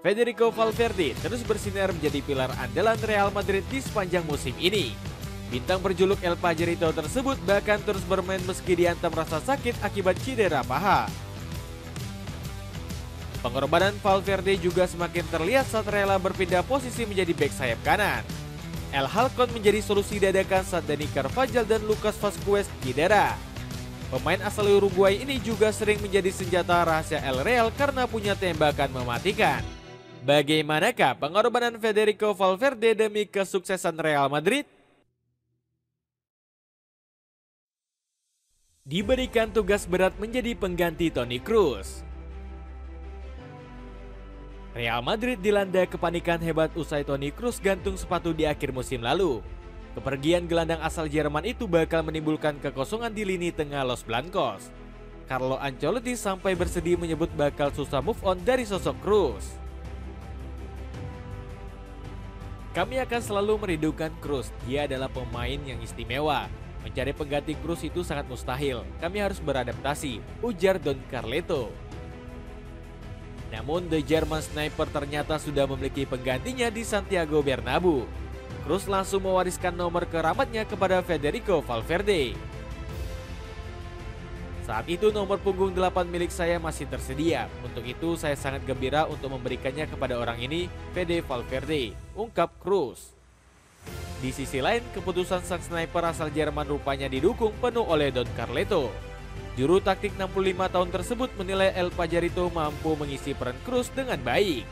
Federico Valverde terus bersinar menjadi pilar andalan Real Madrid di sepanjang musim ini. Bintang berjuluk El Pajarito tersebut bahkan terus bermain meski dihantam rasa sakit akibat cedera paha. Pengorbanan Valverde juga semakin terlihat saat rela berpindah posisi menjadi bek sayap kanan. El Halcon menjadi solusi dadakan saat Dani Carvajal dan Lucas Vazquez cedera. Pemain asal Uruguay ini juga sering menjadi senjata rahasia El Real karena punya tembakan mematikan. Bagaimanakah pengorbanan Federico Valverde demi kesuksesan Real Madrid? Diberikan tugas berat menjadi pengganti Toni Kroos. Real Madrid dilanda kepanikan hebat usai Toni Kroos gantung sepatu di akhir musim lalu. Kepergian gelandang asal Jerman itu bakal menimbulkan kekosongan di lini tengah Los Blancos. Carlo Ancelotti sampai bersedih menyebut bakal susah move on dari sosok Kroos. Kami akan selalu merindukan Kroos, dia adalah pemain yang istimewa. Mencari pengganti Kroos itu sangat mustahil, kami harus beradaptasi, ujar Don Carleto. Namun The German Sniper ternyata sudah memiliki penggantinya di Santiago Bernabeu. Kroos langsung mewariskan nomor keramatnya kepada Federico Valverde. Saat itu nomor punggung 8 milik saya masih tersedia. Untuk itu saya sangat gembira untuk memberikannya kepada orang ini, Fede Valverde, ungkap Kroos. Di sisi lain, keputusan sang sniper asal Jerman rupanya didukung penuh oleh Don Carleto. Juru taktik 65 tahun tersebut menilai El Pajarito mampu mengisi peran Kroos dengan baik.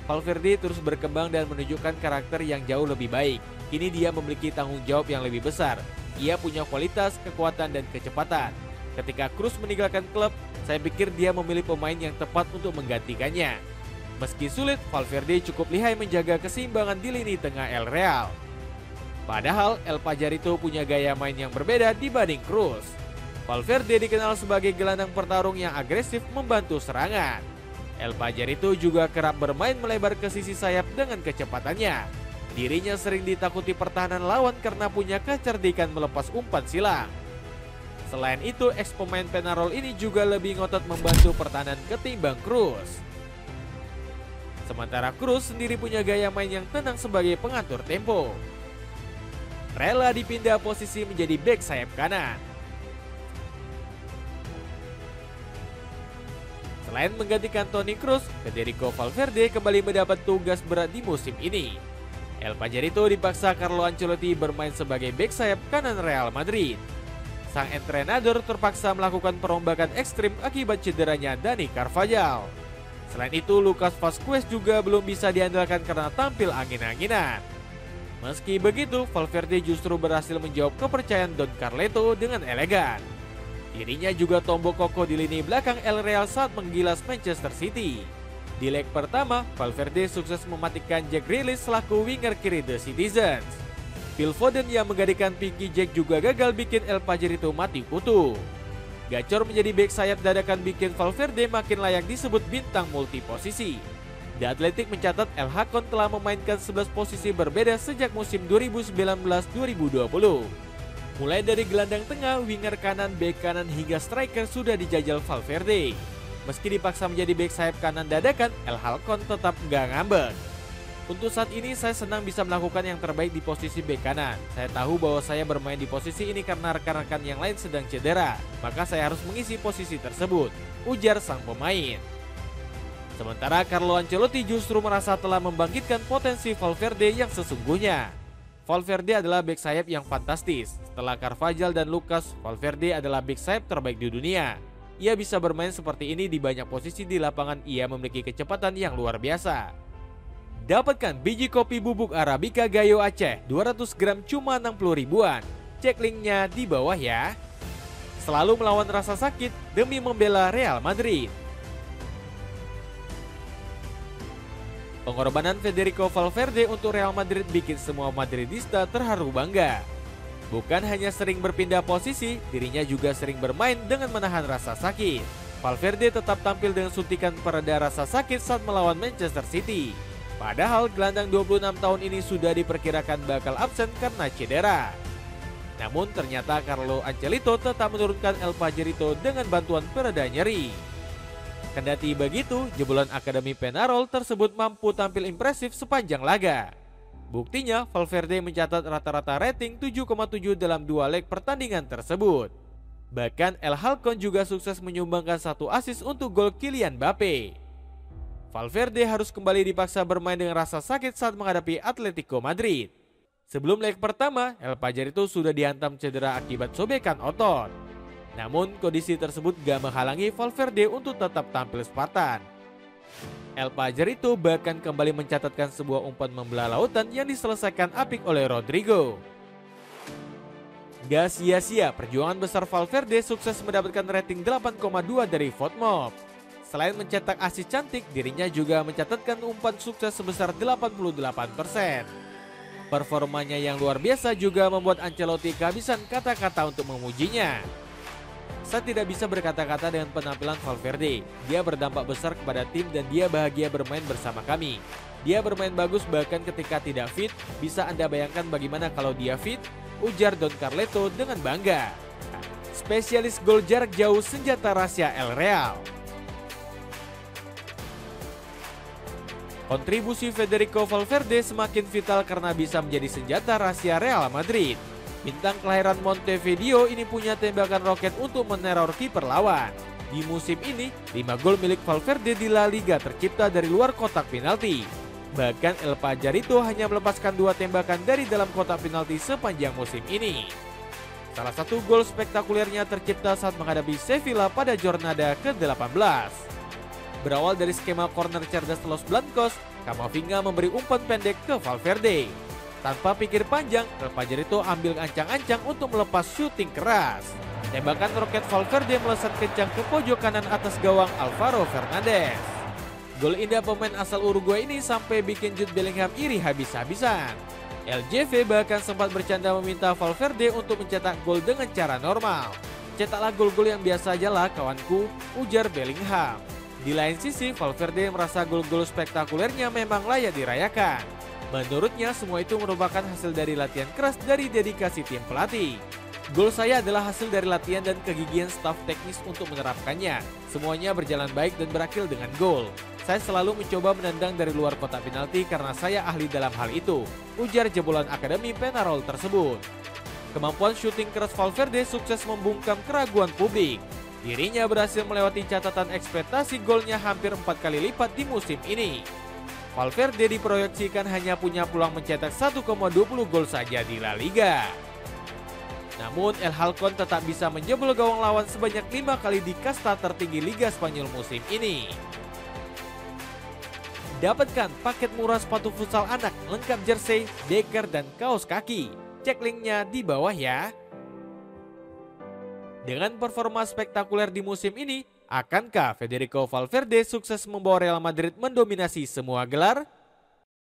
Valverde terus berkembang dan menunjukkan karakter yang jauh lebih baik. Kini dia memiliki tanggung jawab yang lebih besar. Ia punya kualitas, kekuatan, dan kecepatan. Ketika Kroos meninggalkan klub, saya pikir dia memilih pemain yang tepat untuk menggantikannya. Meski sulit, Valverde cukup lihai menjaga keseimbangan di lini tengah El Real. Padahal El Pajarito punya gaya main yang berbeda dibanding Kroos. Valverde dikenal sebagai gelandang pertarung yang agresif membantu serangan. El Pajarito juga kerap bermain melebar ke sisi sayap dengan kecepatannya. Dirinya sering ditakuti pertahanan lawan karena punya kecerdikan melepas umpan silang. Selain itu, ex-pemain Peñarol ini juga lebih ngotot membantu pertahanan ketimbang Kroos. Sementara Kroos sendiri punya gaya main yang tenang sebagai pengatur tempo. Rela dipindah posisi menjadi bek sayap kanan. Selain menggantikan Toni Kroos, Federico Valverde kembali mendapat tugas berat di musim ini. El Pajarito dipaksa Carlo Ancelotti bermain sebagai bek sayap kanan Real Madrid. Sang entrenador terpaksa melakukan perombakan ekstrim akibat cederanya Dani Carvajal. Selain itu, Lucas Vazquez juga belum bisa diandalkan karena tampil angin-anginan. Meski begitu, Valverde justru berhasil menjawab kepercayaan Don Carleto dengan elegan. Dirinya juga tombol kokoh di lini belakang El Real saat menggilas Manchester City. Di leg pertama, Valverde sukses mematikan Jack Grealish selaku winger kiri The Citizens. Phil Foden yang menggantikan Pinky Jack juga gagal bikin El Pajarito mati kutu. Gacor menjadi bek sayap dadakan bikin Valverde makin layak disebut bintang multiposisi. The Athletic mencatat El Halcon telah memainkan 11 posisi berbeda sejak musim 2019-2020. Mulai dari gelandang tengah, winger kanan, bek kanan hingga striker sudah dijajal Valverde. Meski dipaksa menjadi bek sayap kanan dadakan, El Halcon tetap nggak ngambek. Untuk saat ini saya senang bisa melakukan yang terbaik di posisi bek kanan. Saya tahu bahwa saya bermain di posisi ini karena rekan-rekan yang lain sedang cedera. Maka saya harus mengisi posisi tersebut, ujar sang pemain. Sementara Carlo Ancelotti justru merasa telah membangkitkan potensi Valverde yang sesungguhnya. Valverde adalah bek sayap yang fantastis. Setelah Carvajal dan Lucas, Valverde adalah bek sayap terbaik di dunia. Ia bisa bermain seperti ini di banyak posisi di lapangan. Ia memiliki kecepatan yang luar biasa. Dapatkan biji kopi bubuk Arabica Gayo Aceh 200 gram cuma 60 ribuan. Cek linknya di bawah ya. Selalu melawan rasa sakit demi membela Real Madrid. Pengorbanan Federico Valverde untuk Real Madrid bikin semua Madridista terharu bangga. Bukan hanya sering berpindah posisi, dirinya juga sering bermain dengan menahan rasa sakit. Valverde tetap tampil dengan suntikan pereda rasa sakit saat melawan Manchester City. Padahal gelandang 26 tahun ini sudah diperkirakan bakal absen karena cedera. Namun ternyata Carlo Ancelotti tetap menurunkan El Pajarito dengan bantuan pereda nyeri. Kendati begitu, jebolan Akademi Peñarol tersebut mampu tampil impresif sepanjang laga. Buktinya, Valverde mencatat rata-rata rating 7,7 dalam 2 leg pertandingan tersebut. Bahkan El Halcon juga sukses menyumbangkan 1 assist untuk gol Kylian Mbappe. Valverde harus kembali dipaksa bermain dengan rasa sakit saat menghadapi Atletico Madrid. Sebelum leg pertama, El Payarito sudah dihantam cedera akibat sobekan otot. Namun kondisi tersebut gak menghalangi Valverde untuk tetap tampil Spartan. El Payarito bahkan kembali mencatatkan sebuah umpan membelah lautan yang diselesaikan apik oleh Rodrigo. Gak sia-sia, perjuangan besar Valverde sukses mendapatkan rating 8,2 dari VoteMob. Selain mencetak assist cantik, dirinya juga mencatatkan umpan sukses sebesar 88%. Performanya yang luar biasa juga membuat Ancelotti kehabisan kata-kata untuk memujinya. Saya tidak bisa berkata-kata dengan penampilan Valverde. Dia berdampak besar kepada tim dan dia bahagia bermain bersama kami. Dia bermain bagus bahkan ketika tidak fit. Bisa Anda bayangkan bagaimana kalau dia fit? Ujar Don Carleto dengan bangga. Spesialis gol jarak jauh senjata rahasia El Real. Kontribusi Federico Valverde semakin vital karena bisa menjadi senjata rahasia Real Madrid. Bintang kelahiran Montevideo ini punya tembakan roket untuk meneror kiper lawan. Di musim ini, 5 gol milik Valverde di La Liga tercipta dari luar kotak penalti. Bahkan El Payarito hanya melepaskan 2 tembakan dari dalam kotak penalti sepanjang musim ini. Salah satu gol spektakulernya tercipta saat menghadapi Sevilla pada jornada ke-18. Berawal dari skema corner cerdas Los Blancos, Camavinga memberi umpan pendek ke Valverde. Tanpa pikir panjang, El Payarito ambil ancang-ancang untuk melepas syuting keras. Tembakan roket Valverde melesat kencang ke pojok kanan atas gawang Alvaro Fernandez. Gol indah pemain asal Uruguay ini sampai bikin Jude Bellingham iri habis-habisan. LJV bahkan sempat bercanda meminta Valverde untuk mencetak gol dengan cara normal. Cetaklah gol-gol yang biasa aja lah kawanku, ujar Bellingham. Di lain sisi, Valverde merasa gol-gol spektakulernya memang layak dirayakan. Menurutnya semua itu merupakan hasil dari latihan keras dari dedikasi tim pelatih. Gol saya adalah hasil dari latihan dan kegigihan staf teknis untuk menerapkannya. Semuanya berjalan baik dan berakhir dengan gol. Saya selalu mencoba menendang dari luar kotak penalti karena saya ahli dalam hal itu, ujar jebolan Akademi Peñarol tersebut. Kemampuan syuting keras Valverde sukses membungkam keraguan publik. Dirinya berhasil melewati catatan ekspektasi golnya hampir 4 kali lipat di musim ini. Valverde diproyeksikan hanya punya peluang mencetak 1,20 gol saja di La Liga. Namun El Halcon tetap bisa menjebol gawang lawan sebanyak 5 kali di kasta tertinggi Liga Spanyol musim ini. Dapatkan paket murah sepatu futsal anak lengkap jersey, deker, dan kaos kaki. Cek linknya di bawah ya. Dengan performa spektakuler di musim ini, akankah Federico Valverde sukses membawa Real Madrid mendominasi semua gelar?